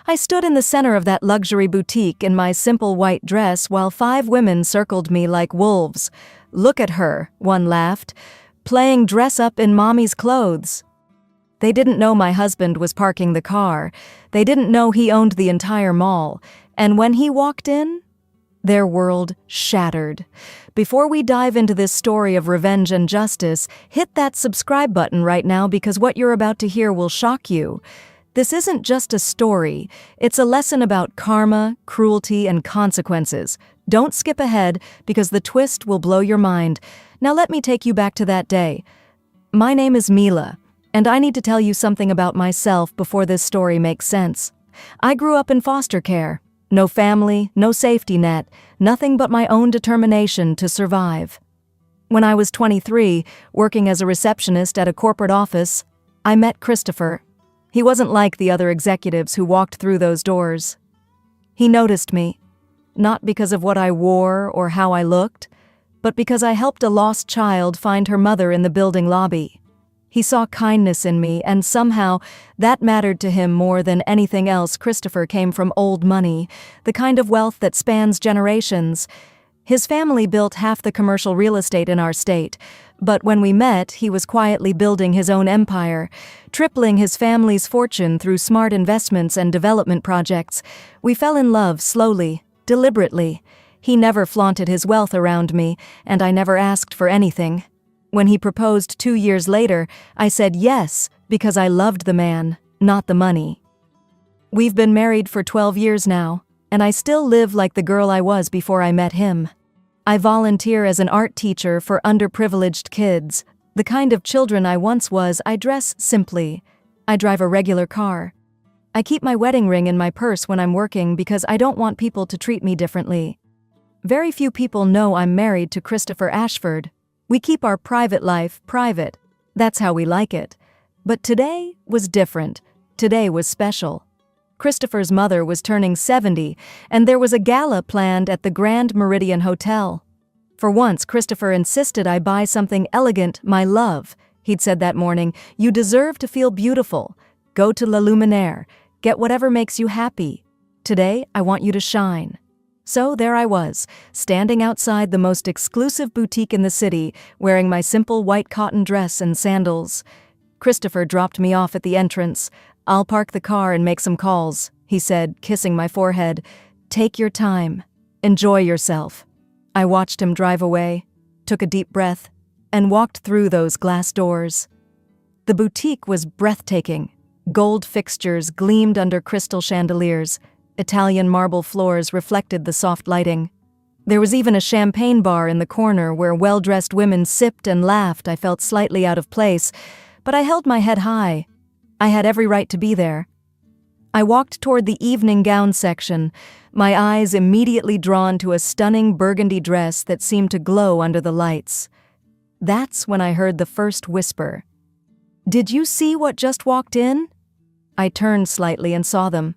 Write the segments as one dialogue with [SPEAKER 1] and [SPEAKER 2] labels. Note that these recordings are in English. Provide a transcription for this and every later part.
[SPEAKER 1] I stood in the center of that luxury boutique in my simple white dress while 5 women circled me like wolves. "Look at her," one laughed, "playing dress-up in mommy's clothes." They didn't know my husband was parking the car. They didn't know he owned the entire mall. And when he walked in, their world shattered. Before we dive into this story of revenge and justice, hit that subscribe button right now because what you're about to hear will shock you. This isn't just a story, it's a lesson about karma, cruelty, and consequences. Don't skip ahead because the twist will blow your mind. Now let me take you back to that day. My name is Mila, and I need to tell you something about myself before this story makes sense. I grew up in foster care. No family, no safety net, nothing but my own determination to survive. When I was 23, working as a receptionist at a corporate office, I met Christopher. He wasn't like the other executives who walked through those doors. He noticed me, not because of what I wore or how I looked, but because I helped a lost child find her mother in the building lobby. He saw kindness in me, and somehow that mattered to him more than anything else. Christopher came from old money, the kind of wealth that spans generations. His family built half the commercial real estate in our state, but when we met, he was quietly building his own empire, tripling his family's fortune through smart investments and development projects. We fell in love slowly, deliberately. He never flaunted his wealth around me, and I never asked for anything. When he proposed 2 years later, I said yes because I loved the man, not the money. We've been married for 12 years now, and I still live like the girl I was before I met him. I volunteer as an art teacher for underprivileged kids. The kind of children I once was. I dress simply. I drive a regular car. I keep my wedding ring in my purse when I'm working because I don't want people to treat me differently. Very few people know I'm married to Christopher Ashford. We keep our private life private. That's how we like it. But today was different. Today was special. Christopher's mother was turning 70, and there was a gala planned at the Grand Meridian Hotel. For once, Christopher insisted I buy something elegant, my love. He'd said that morning, "You deserve to feel beautiful. Go to La Luminaire. Get whatever makes you happy. Today, I want you to shine." So there I was, standing outside the most exclusive boutique in the city, wearing my simple white cotton dress and sandals. Christopher dropped me off at the entrance. "I'll park the car and make some calls," he said, kissing my forehead. "Take your time. Enjoy yourself." I watched him drive away, took a deep breath, and walked through those glass doors. The boutique was breathtaking. Gold fixtures gleamed under crystal chandeliers. Italian marble floors reflected the soft lighting. There was even a champagne bar in the corner where well-dressed women sipped and laughed. I felt slightly out of place, but I held my head high. I had every right to be there. I walked toward the evening gown section, my eyes immediately drawn to a stunning burgundy dress that seemed to glow under the lights. That's when I heard the first whisper. "Did you see what just walked in?" I turned slightly and saw them.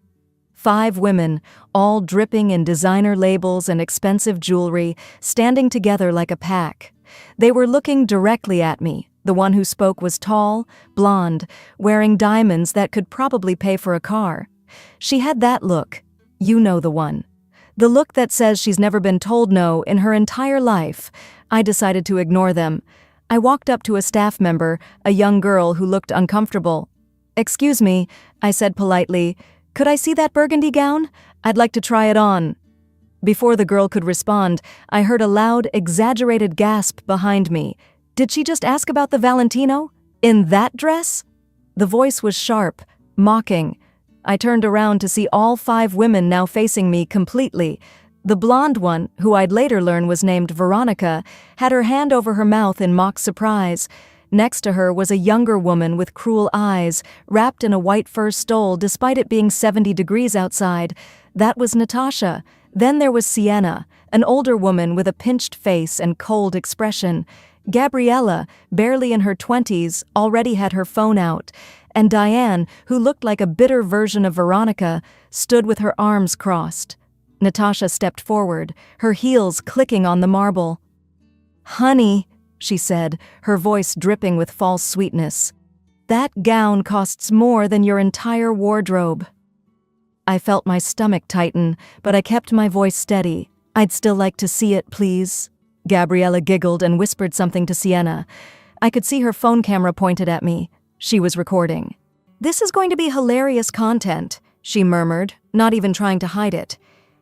[SPEAKER 1] 5 women, all dripping in designer labels and expensive jewelry, standing together like a pack. They were looking directly at me. The one who spoke was tall, blonde, wearing diamonds that could probably pay for a car. She had that look. You know the one. The look that says she's never been told no in her entire life. I decided to ignore them. I walked up to a staff member, a young girl who looked uncomfortable. "Excuse me," I said politely. "Could I see that burgundy gown? I'd like to try it on." Before the girl could respond, I heard a loud, exaggerated gasp behind me. "Did she just ask about the Valentino? In that dress?" The voice was sharp, mocking. I turned around to see all 5 women now facing me completely. The blonde one, who I'd later learn was named Veronica, had her hand over her mouth in mock surprise. Next to her was a younger woman with cruel eyes, wrapped in a white fur stole despite it being 70 degrees outside. That was Natasha. Then there was Sienna, an older woman with a pinched face and cold expression. Gabriella, barely in her 20s, already had her phone out. And Diane, who looked like a bitter version of Veronica, stood with her arms crossed. Natasha stepped forward, her heels clicking on the marble. "Honey," she said, her voice dripping with false sweetness, "that gown costs more than your entire wardrobe." I felt my stomach tighten, but I kept my voice steady. "I'd still like to see it, please." Gabriella giggled and whispered something to Sienna. I could see her phone camera pointed at me. She was recording. "This is going to be hilarious content," she murmured, not even trying to hide it.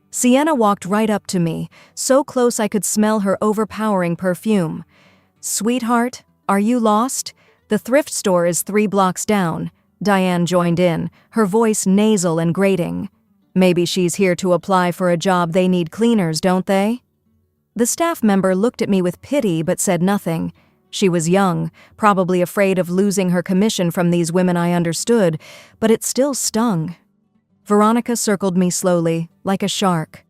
[SPEAKER 1] Sienna walked right up to me, so close I could smell her overpowering perfume. "Sweetheart, are you lost? The thrift store is 3 blocks down." Diane joined in, her voice nasal and grating. "Maybe she's here to apply for a job. They need cleaners, don't they?" The staff member looked at me with pity but said nothing. She was young, probably afraid of losing her commission from these women. I understood, but it still stung. Veronica circled me slowly, like a shark.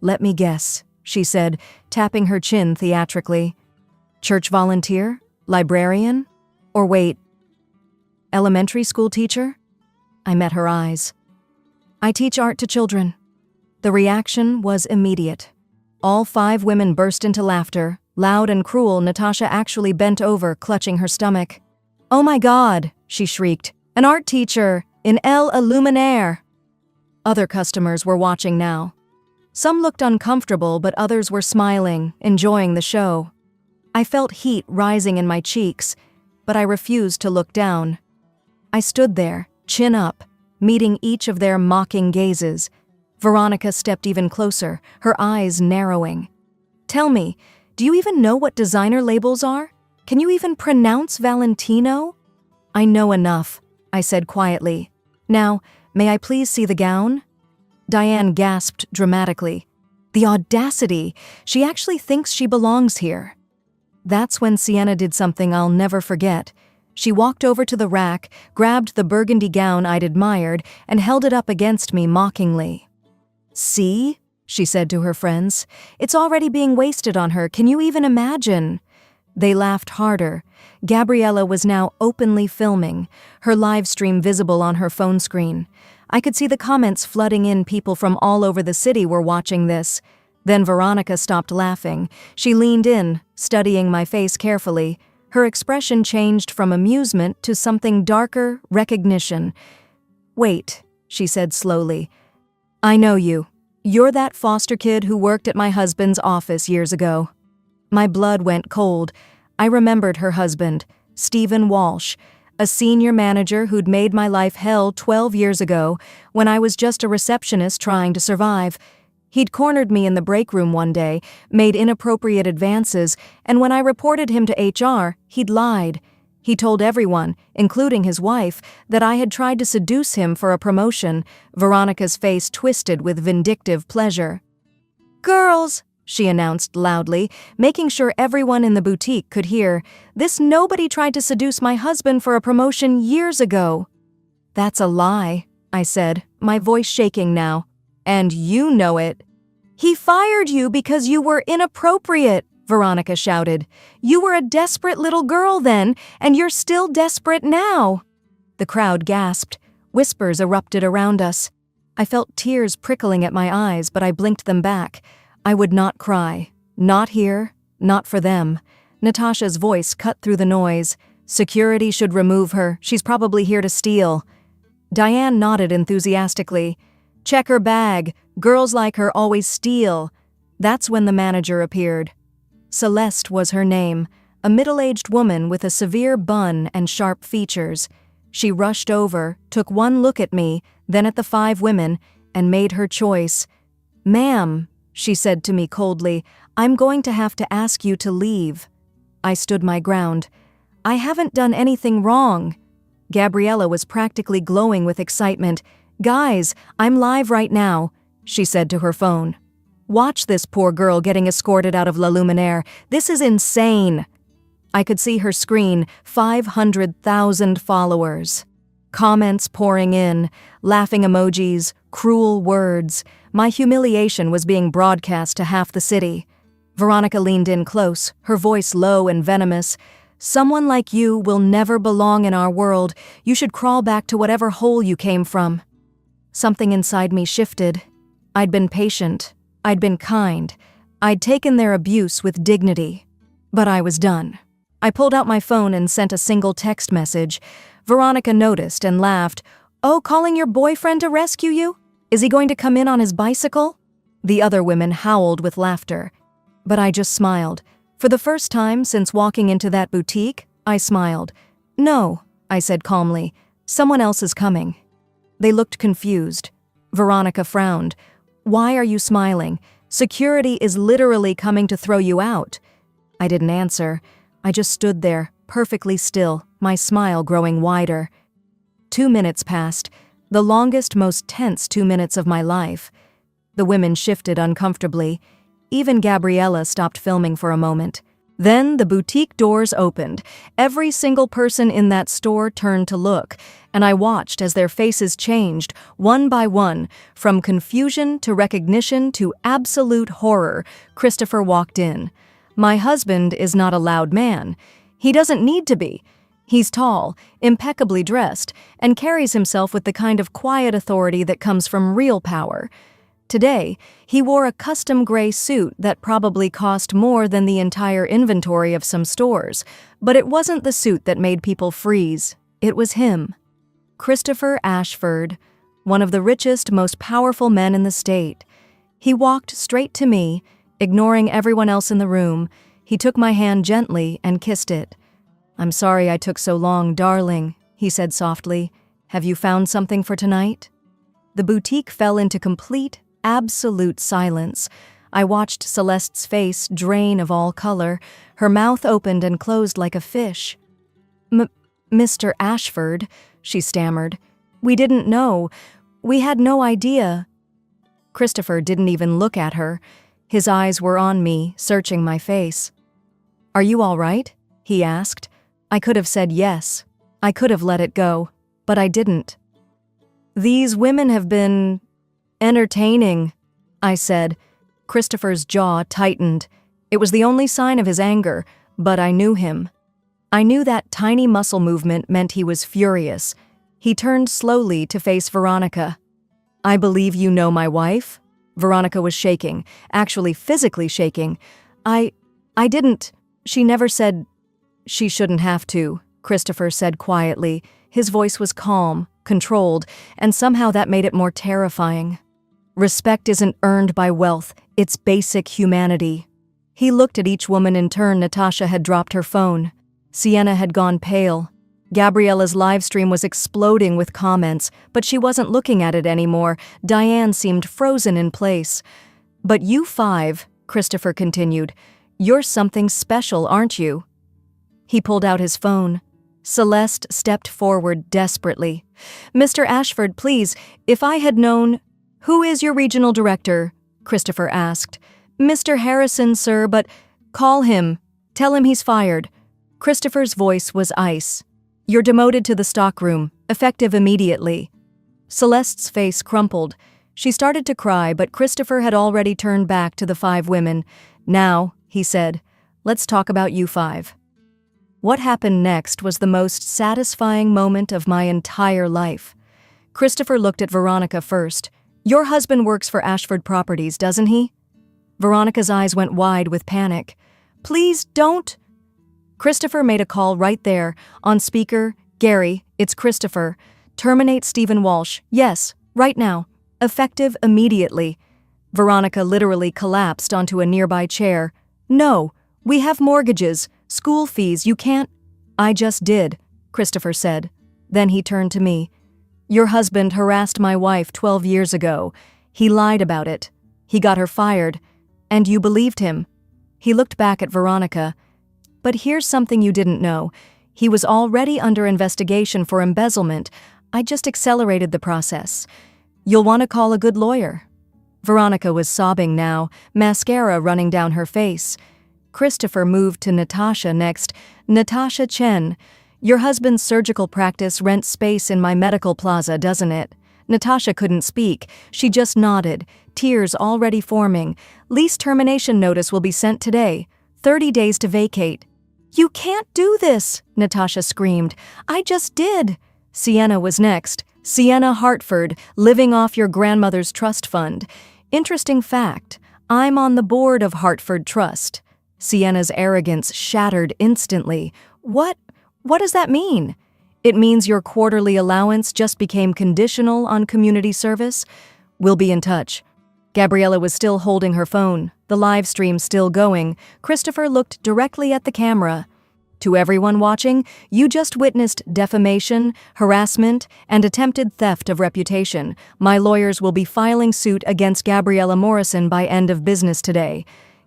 [SPEAKER 1] "Let me guess," she said, tapping her chin theatrically. "Church volunteer? Librarian? Or wait, elementary school teacher?" I met her eyes. "I teach art to children." The reaction was immediate. All 5 women burst into laughter, loud and cruel. Natasha actually bent over, clutching her stomach. "Oh my God," she shrieked. "An art teacher in El Illuminaire!" Other customers were watching now. Some looked uncomfortable, but others were smiling, enjoying the show. I felt heat rising in my cheeks, but I refused to look down. I stood there, chin up, meeting each of their mocking gazes. Veronica stepped even closer, her eyes narrowing. "Tell me, do you even know what designer labels are? Can you even pronounce Valentino?" "I know enough," I said quietly. "Now, may I please see the gown?" Diane gasped dramatically. The audacity! She actually thinks she belongs here. That's when Sienna did something I'll never forget. She walked over to the rack, grabbed the burgundy gown I'd admired, and held it up against me mockingly. "See?" she said to her friends. "It's already being wasted on her. Can you even imagine?" They laughed harder. Gabriella was now openly filming, her live stream visible on her phone screen. I could see the comments flooding in. People from all over the city were watching this. Then Veronica stopped laughing. She leaned in, studying my face carefully. Her expression changed from amusement to something darker, recognition. "Wait," she said slowly. "I know you. You're that foster kid who worked at my husband's office years ago." My blood went cold. I remembered her husband, Stephen Walsh, a senior manager who'd made my life hell 12 years ago when I was just a receptionist trying to survive. He'd cornered me in the break room one day, made inappropriate advances, and when I reported him to HR, he'd lied. He told everyone, including his wife, that I had tried to seduce him for a promotion. Veronica's face twisted with vindictive pleasure. "Girls," she announced loudly, making sure everyone in the boutique could hear, "this nobody tried to seduce my husband for a promotion years ago." "That's a lie," I said, my voice shaking now. "And you know it." "He fired you because you were inappropriate," Veronica shouted. "You were a desperate little girl then, and you're still desperate now." The crowd gasped. Whispers erupted around us. I felt tears prickling at my eyes, but I blinked them back. I would not cry. Not here, not for them. Natasha's voice cut through the noise. "Security should remove her. She's probably here to steal." Diane nodded enthusiastically. "Check her bag. Girls like her always steal." That's when the manager appeared. Celeste was her name, a middle-aged woman with a severe bun and sharp features. She rushed over, took one look at me, then at the 5 women, and made her choice. "Ma'am," she said to me coldly, "I'm going to have to ask you to leave." I stood my ground. "I haven't done anything wrong." Gabriella was practically glowing with excitement. "Guys, I'm live right now," she said to her phone. "Watch this poor girl getting escorted out of La Luminaire. This is insane." I could see her screen, 500,000 followers. Comments pouring in, laughing emojis, cruel words. My humiliation was being broadcast to half the city. Veronica leaned in close, her voice low and venomous. "Someone like you will never belong in our world. You should crawl back to whatever hole you came from." Something inside me shifted. I'd been patient. I'd been kind. I'd taken their abuse with dignity. But I was done. I pulled out my phone and sent a single text message. Veronica noticed and laughed. "Oh, calling your boyfriend to rescue you?" Is he going to come in on his bicycle? The other women howled with laughter. But I just smiled. For the first time since walking into that boutique, I smiled. No, I said calmly. Someone else is coming. They looked confused. Veronica frowned. Why are you smiling? Security is literally coming to throw you out. I didn't answer. I just stood there, perfectly still, my smile growing wider. 2 minutes passed, the longest, most tense 2 minutes of my life. The women shifted uncomfortably. Even Gabriella stopped filming for a moment. Then the boutique doors opened. Every single person in that store turned to look, and I watched as their faces changed, one by one, from confusion to recognition to absolute horror. Christopher walked in. My husband is not a loud man. He doesn't need to be. He's tall, impeccably dressed, and carries himself with the kind of quiet authority that comes from real power. Today, he wore a custom gray suit that probably cost more than the entire inventory of some stores, but it wasn't the suit that made people freeze. It was him. Christopher Ashford, one of the richest, most powerful men in the state. He walked straight to me, ignoring everyone else in the room. He took my hand gently and kissed it. "I'm sorry I took so long, darling," he said softly. "Have you found something for tonight?" The boutique fell into complete, absolute silence. I watched Celeste's face drain of all color. Her mouth opened and closed like a fish. Mr. Ashford," she stammered. "We didn't know. We had no idea." Christopher didn't even look at her. His eyes were on me, searching my face. "Are you all right?" he asked. I could have said yes. I could have let it go, but I didn't. "These women have been entertaining," I said. Christopher's jaw tightened. It was the only sign of his anger, but I knew him. I knew that tiny muscle movement meant he was furious. He turned slowly to face Veronica. "I believe you know my wife?" Veronica was shaking, actually physically shaking. I didn't. She never said she shouldn't have to," Christopher said quietly. His voice was calm, controlled, and somehow that made it more terrifying. "Respect isn't earned by wealth, it's basic humanity." He looked at each woman in turn. Natasha had dropped her phone. Sienna had gone pale. Gabriella's live stream was exploding with comments, but she wasn't looking at it anymore. Diane seemed frozen in place. "But you five," Christopher continued, "you're something special, aren't you?" He pulled out his phone. Celeste stepped forward desperately. "Mr. Ashford, please, if I had known—" "Who is your regional director?" Christopher asked. "Mr. Harrison, sir, but—" "Call him. Tell him he's fired." Christopher's voice was ice. "You're demoted to the stockroom, effective immediately." Celeste's face crumpled. She started to cry, but Christopher had already turned back to the 5 women. "Now," he said, "let's talk about you 5. What happened next was the most satisfying moment of my entire life. Christopher looked at Veronica first. "Your husband works for Ashford Properties, doesn't he?" Veronica's eyes went wide with panic. "Please don't." Christopher made a call right there, on speaker. "Gary, it's Christopher. Terminate Stephen Walsh. Yes, right now. Effective immediately." Veronica literally collapsed onto a nearby chair. "No, we have mortgages, school fees, you can't—" "I just did," Christopher said. Then he turned to me. "Your husband harassed my wife 12 years ago. He lied about it. He got her fired. And you believed him." He looked back at Veronica. "But here's something you didn't know. He was already under investigation for embezzlement. I just accelerated the process. You'll want to call a good lawyer." Veronica was sobbing now, mascara running down her face. Christopher moved to Natasha next. "Natasha Chen, your husband's surgical practice rents space in my medical plaza, doesn't it?" Natasha couldn't speak. She just nodded, tears already forming. "Lease termination notice will be sent today. 30 days to vacate." "You can't do this," Natasha screamed. "I just did." Sienna was next. "Sienna Hartford, living off your grandmother's trust fund. Interesting fact, I'm on the board of Hartford Trust." Sienna's arrogance shattered instantly. What does that mean?" "It means your quarterly allowance just became conditional on community service." We'll be in touch." Gabriella was still holding her phone, the live stream still going. Christopher looked directly at the camera. "To everyone watching, you just witnessed defamation, harassment, and attempted theft of reputation. My lawyers will be filing suit against Gabriella Morrison by end of business today."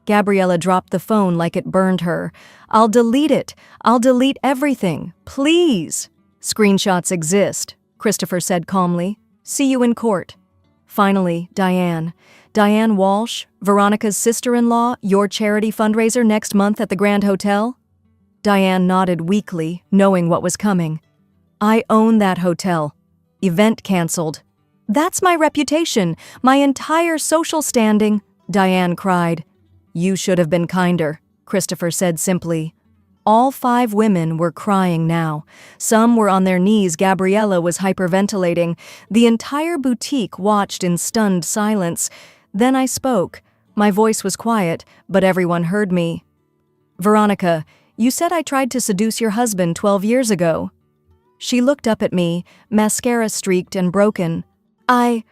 [SPEAKER 1] Gabriella dropped the phone like it burned her. "I'll delete it. I'll delete everything. Please." "Screenshots exist," Christopher said calmly. "See you in court." Finally, Diane. Diane Walsh, Veronica's sister-in-law, your charity fundraiser next month at the Grand Hotel? Diane nodded weakly, knowing what was coming. "I own that hotel. Event canceled." "That's my reputation, my entire social standing," Diane cried. "You should have been kinder," Christopher said simply. All 5 women were crying now. Some were on their knees. Gabriella was hyperventilating. The entire boutique watched in stunned silence. Then I spoke. My voice was quiet, but everyone heard me. "Veronica, you said I tried to seduce your husband 12 years ago." She looked up at me, mascara streaked and broken. I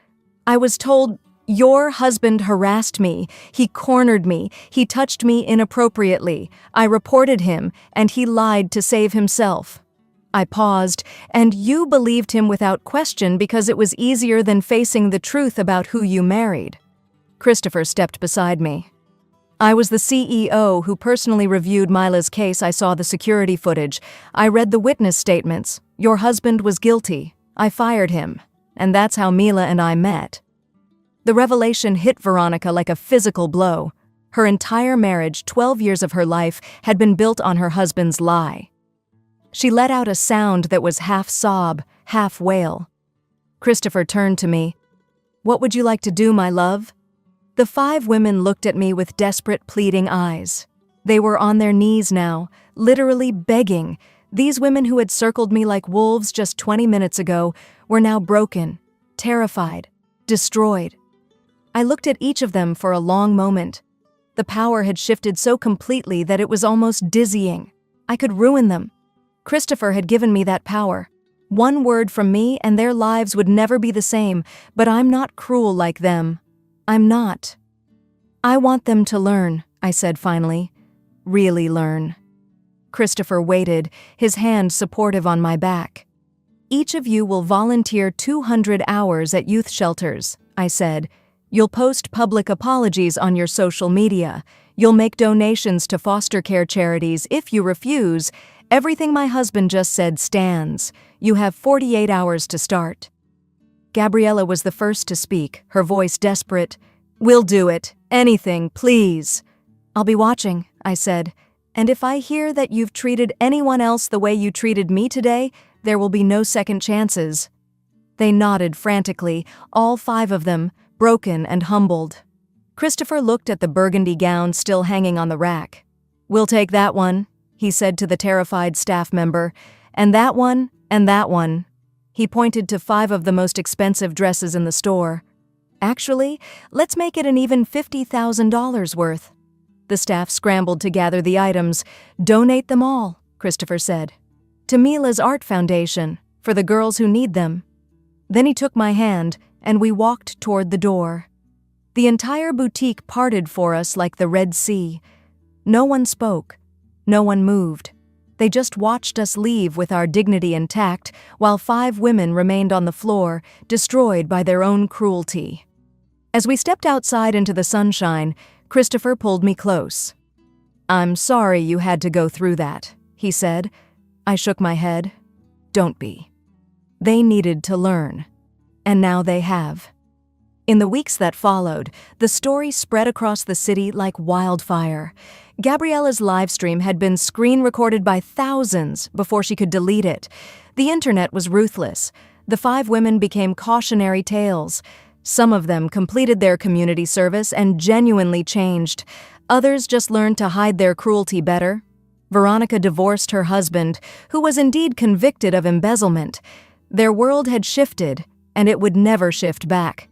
[SPEAKER 1] was told your husband harassed me. He cornered me. He touched me inappropriately. I reported him, and he lied to save himself." I paused, "And you believed him without question because it was easier than facing the truth about who you married." Christopher stepped beside me. "I was the CEO who personally reviewed Mila's case. I saw the security footage. I read the witness statements. Your husband was guilty. I fired him. And that's how Mila and I met." The revelation hit Veronica like a physical blow. Her entire marriage, 12 years of her life, had been built on her husband's lie. She let out a sound that was half sob, half wail. Christopher turned to me. "What would you like to do, my love?" The 5 women looked at me with desperate, pleading eyes. They were on their knees now, literally begging. These women who had circled me like wolves just 20 minutes ago were now broken, terrified, destroyed. I looked at each of them for a long moment. The power had shifted so completely that it was almost dizzying. I could ruin them. Christopher had given me that power. One word from me and their lives would never be the same, but I'm not cruel like them. I'm not. "I want them to learn," I said finally. "Really learn." Christopher waited, his hand supportive on my back. "Each of you will volunteer 200 hours at youth shelters," I said. "You'll post public apologies on your social media. You'll make donations to foster care charities. If you refuse, everything my husband just said stands. You have 48 hours to start." Gabriella was the first to speak, her voice desperate. "We'll do it. Anything, please." "I'll be watching," I said. "And if I hear that you've treated anyone else the way you treated me today, there will be no second chances." They nodded frantically, all 5 of them, broken and humbled. Christopher looked at the burgundy gown still hanging on the rack. "We'll take that one," he said to the terrified staff member. "And that one, and that one." He pointed to 5 of the most expensive dresses in the store. "Actually, let's make it an even $50,000 worth." The staff scrambled to gather the items. "Donate them all," Christopher said. "To Mila's Art Foundation, for the girls who need them." Then he took my hand, and we walked toward the door. The entire boutique parted for us like the Red Sea. No one spoke. No one moved. They just watched us leave with our dignity intact, while 5 women remained on the floor, destroyed by their own cruelty. As we stepped outside into the sunshine, Christopher pulled me close. "I'm sorry you had to go through that," he said. I shook my head. "Don't be." They needed to learn. And now they have. In the weeks that followed, the story spread across the city like wildfire. Gabriella's livestream had been screen-recorded by thousands before she could delete it. The internet was ruthless. The 5 women became cautionary tales. Some of them completed their community service and genuinely changed. Others just learned to hide their cruelty better. Veronica divorced her husband, who was indeed convicted of embezzlement. Their world had shifted, and it would never shift back.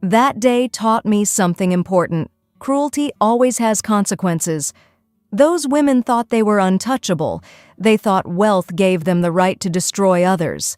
[SPEAKER 1] That day taught me something important. Cruelty always has consequences. Those women thought they were untouchable. They thought wealth gave them the right to destroy others.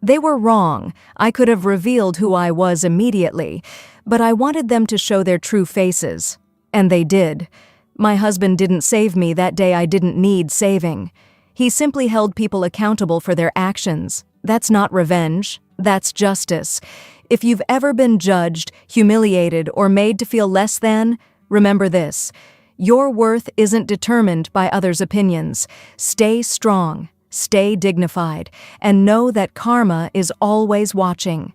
[SPEAKER 1] They were wrong. I could have revealed who I was immediately. but I wanted them to show their true faces. And they did. My husband didn't save me that day I didn't need saving. He simply held people accountable for their actions. That's not revenge. That's justice. If you've ever been judged, humiliated, or made to feel less than, remember this: your worth isn't determined by others' opinions. Stay strong, stay dignified, and know that karma is always watching.